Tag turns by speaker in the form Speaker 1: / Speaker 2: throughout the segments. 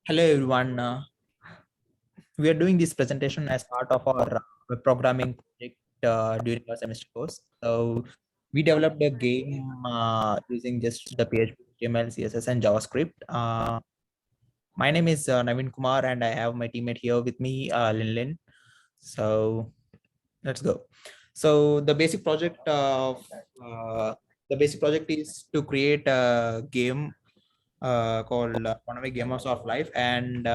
Speaker 1: Hello everyone. We are doing this presentation as part of our web programming project during our semester course. So we developed a game using just the PHP, HTML, CSS, and JavaScript. My name is Naveen Kumar, and I have my teammate here with me, Lin. So let's go. So the basic project is to create a game called Conway Gamers of Life, and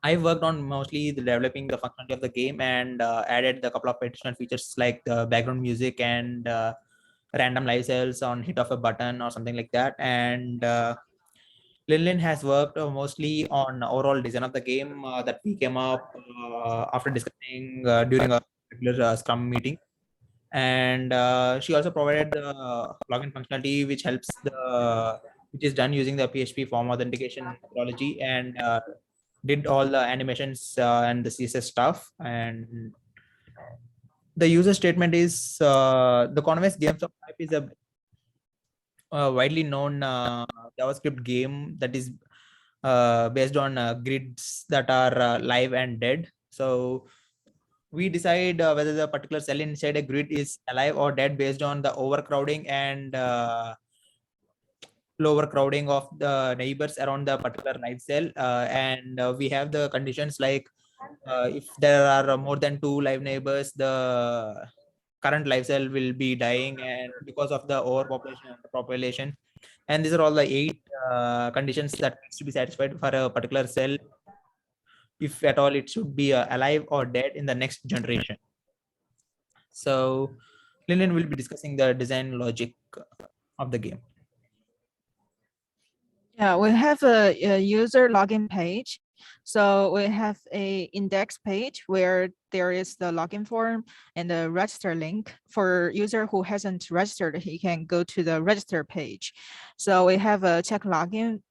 Speaker 1: I worked on mostly the developing the functionality of the game and added the couple of additional features like the background music and random live cells on hit of a button or something like that. And Lin has worked mostly on overall design of the game that we came up after discussing during a regular Scrum meeting. And she also provided the login functionality, which is done using the PHP form authentication methodology, and did all the animations and the CSS stuff. And the user statement is the Conway's Games of Life is a widely known JavaScript game that is based on grids that are live and dead. So we decide whether the particular cell inside a grid is alive or dead based on the overcrowding and lower crowding of the neighbors around the particular live cell. And we have the conditions like if there are more than two live neighbors, the current live cell will be dying, and because of the overpopulation and population. And these are all the eight conditions that needs to be satisfied for a particular cell, if at all it should be alive or dead in the next generation. So Lillian will be discussing the design logic of the game.
Speaker 2: Yeah, we have a user login page. So we have a index page where there is the login form and the register link. For user who hasn't registered, he can go to the register page. So we have a check login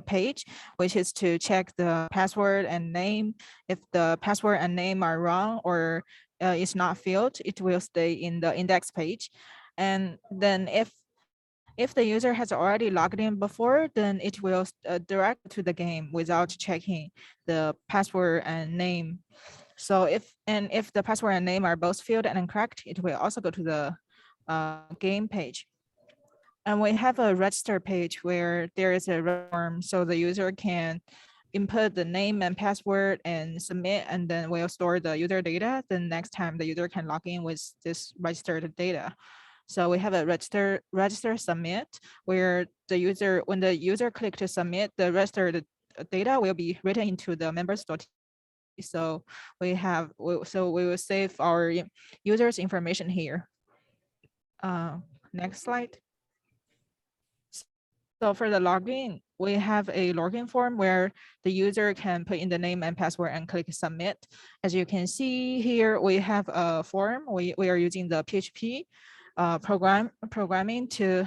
Speaker 2: page, which is to check the password and name. If the password and name are wrong or is not filled, it will stay in the index page. And then if the user has already logged in before, then it will direct to the game without checking the password and name. So if the password and name are both filled and incorrect, it will also go to the game page. And we have a register page where there is a form, so the user can input the name and password and submit, and then we'll store the user data. Then next time the user can log in with this registered data. So we have a register submit where the user, when the user click to submit, the registered data will be written into the members.txt. So we will save our users information here. Next slide. So for the login, we have a login form where the user can put in the name and password and click submit. As you can see here, we have a form. We are using the PHP programming to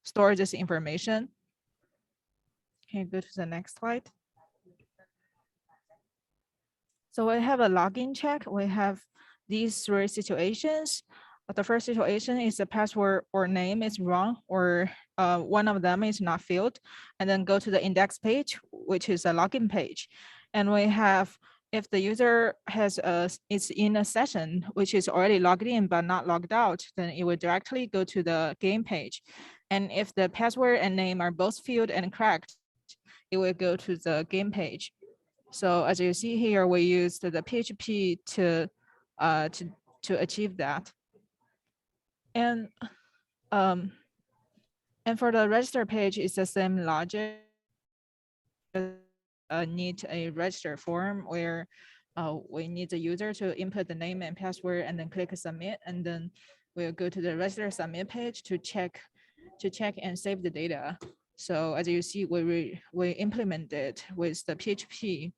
Speaker 2: store this information. Can you go to the next slide? So we have a login check. We have these three situations. The first situation is the password or name is wrong, or one of them is not filled, and then go to the index page, which is a login page. And we have, if the user is in a session which is already logged in but not logged out, then it will directly go to the game page. And if the password and name are both filled and correct, it will go to the game page. So as you see here, we used the PHP to achieve that. And for the register page, it's the same logic. Need a register form where we need the user to input the name and password and then click submit, and then we'll go to the register submit page to check and save the data. So as you see, we implemented with the PHP.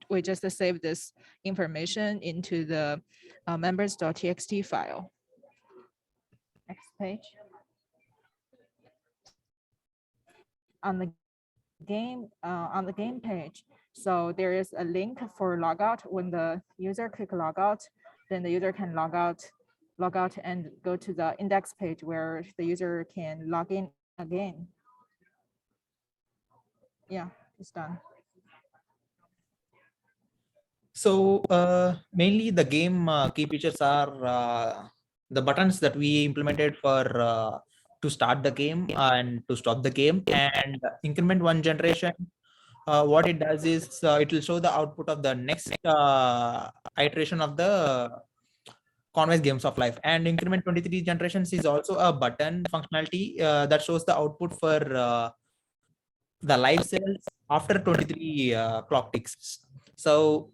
Speaker 2: We just save this information into the members.txt file. Next page. On the game page, so there is a link for logout. When the user click logout, then the user can log out and go to the index page where the user can log in again. Yeah, it's done.
Speaker 1: So mainly the game key features are the buttons that we implemented for to start the game and to stop the game, and increment one generation. What it does is it will show the output of the next iteration of the Conway's Games of Life. And increment 23 generations is also a button functionality that shows the output for the live cells after 23 clock ticks. So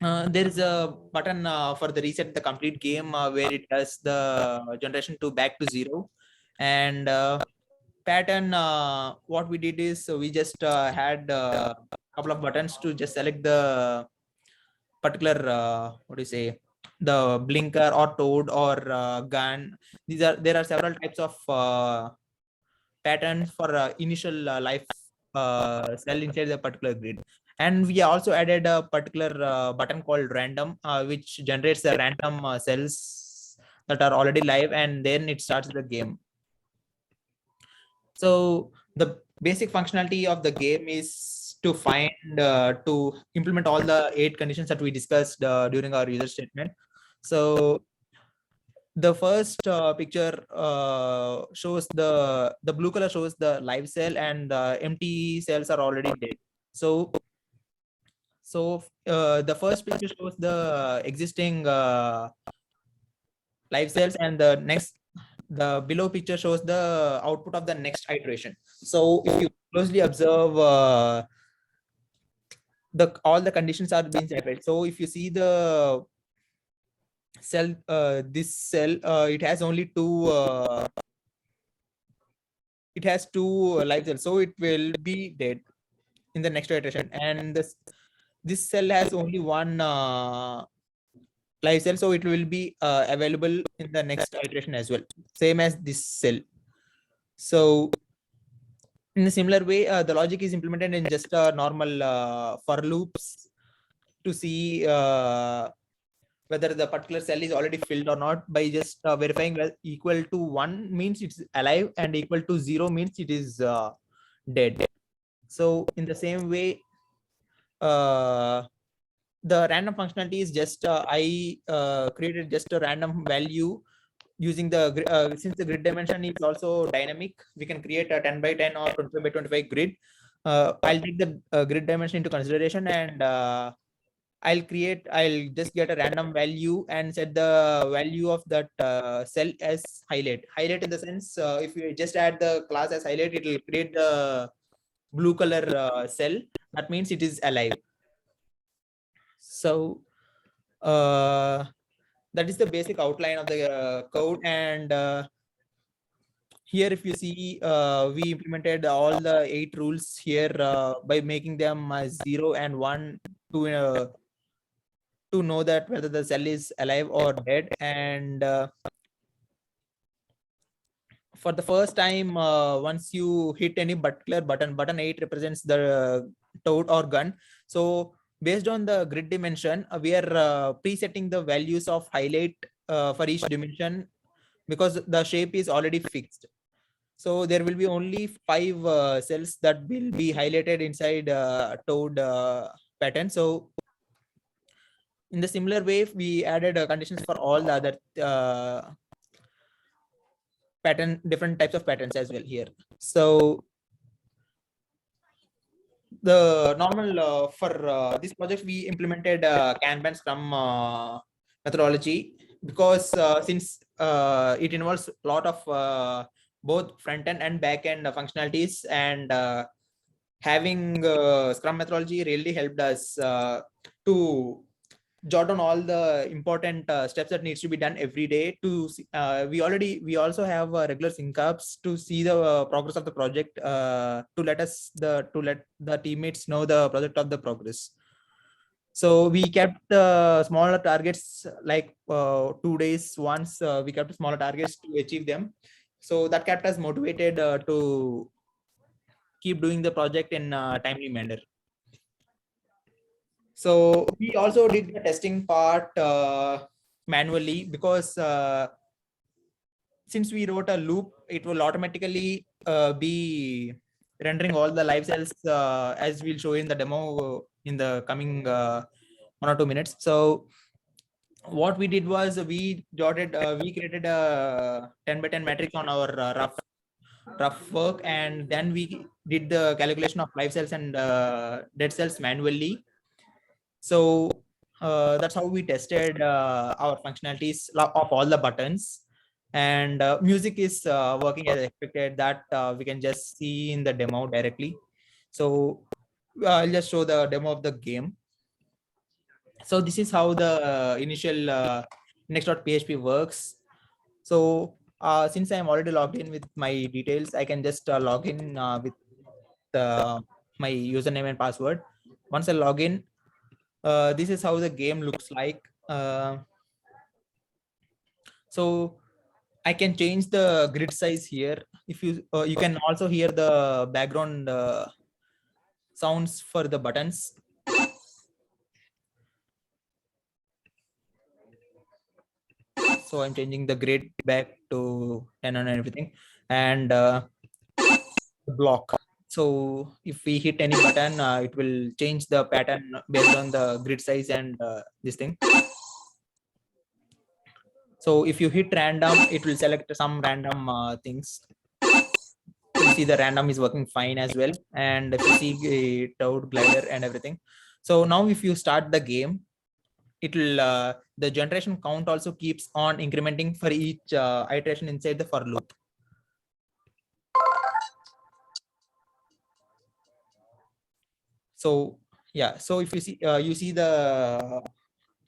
Speaker 1: there is a button for the reset the complete game where it does the generation to back to zero. And pattern, what we did is we just had a couple of buttons to just select the particular what do you say, the blinker or toad or gun. There are several types of patterns for initial life cell inside the particular grid. And we also added a particular button called random, which generates the random cells that are already live, and then it starts the game. So the basic functionality of the game is to find to implement all the 8 conditions that we discussed during our user statement. So the first picture shows the blue color shows the live cell, and the empty cells are already dead. So the first picture shows the existing live cells, and the below picture shows the output of the next iteration. So if you closely observe, the all the conditions are being satisfied. So if you see the cell, this cell, it has only two live cells, so it will be dead in the next iteration. And this cell has only one live cell, so it will be available in the next iteration as well, same as this cell. So in a similar way, the logic is implemented in just normal for loops to see whether the particular cell is already filled or not, by just verifying whether equal to 1 means it's alive and equal to 0 means it is dead. So in the same way, the random functionality is just I created just a random value using the since the grid dimension is also dynamic, we can create a 10 by 10 or 25 by 25 grid. I'll take the grid dimension into consideration, and I'll just get a random value and set the value of that cell as highlight. Highlight in the sense, if you just add the class as highlight, it will create the blue color cell. That means it is alive. So that is the basic outline of the code. And here, if you see, we implemented all the 8 rules here by making them 0 and 1 to know that whether the cell is alive or dead. And for the first time, once you hit any particular button 8 represents the toad or gun. So based on the grid dimension, we are presetting the values of highlight for each dimension, because the shape is already fixed. So there will be only 5 cells that will be highlighted inside toad pattern. So in the similar way, we added conditions for all the other different types of patterns as well here. So the normal for this project, we implemented Kanban Scrum methodology, because since it involves a lot of both front end and back end functionalities, and having Scrum methodology really helped us to jot down all the important steps that needs to be done every day. To we also have regular sync ups to see the progress of the project, to let the teammates know the project of the progress. So we kept smaller targets, like 2 days once we kept smaller targets to achieve them. So that kept us motivated to keep doing the project in a timely manner. So we also did the testing part manually, because since we wrote a loop, it will automatically be rendering all the live cells as we'll show in the demo in the coming 1 or 2 minutes. So what we did was we created a 10 by 10 matrix on our rough work, and then we did the calculation of live cells and dead cells manually. So that's how we tested our functionalities of all the buttons. And music is working as expected. That we can just see in the demo directly. So I'll just show the demo of the game. So this is how the initial index.php works. So since I'm already logged in with my details, I can just log in with my username and password. Once I log in, this is how the game looks like. So I can change the grid size here. If you can also hear the background sounds for the buttons. So I'm changing the grid back to 10 and everything, and block. So if we hit any button, it will change the pattern based on the grid size and this thing. So if you hit random, it will select some random things. You see the random is working fine as well. And if you see a toad glider and everything. So now if you start the game, it will the generation count also keeps on incrementing for each iteration inside the for loop. So yeah, so if you see the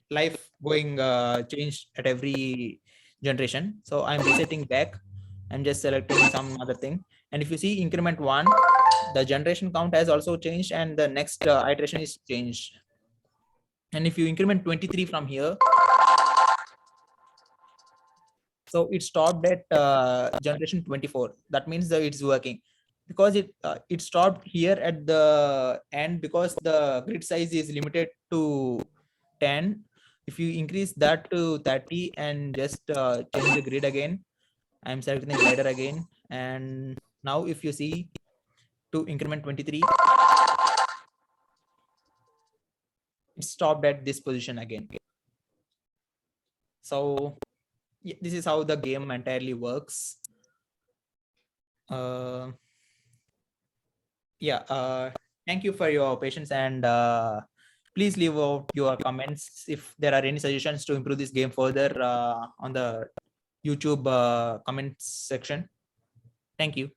Speaker 1: life going change at every generation. So I'm resetting back. I'm just selecting some other thing. And if you see increment 1, the generation count has also changed and the next iteration is changed. And if you increment 23 from here, so it stopped at generation 24. That means that it's working, because it stopped here at the end because the grid size is limited to 10. If you increase that to 30 and just change the grid again, I'm selecting the glider again. And now if you see to increment 23, it stopped at this position again. So this is how the game entirely works. Thank you for your patience, and please leave out your comments if there are any suggestions to improve this game further on the YouTube comments section. Thank you.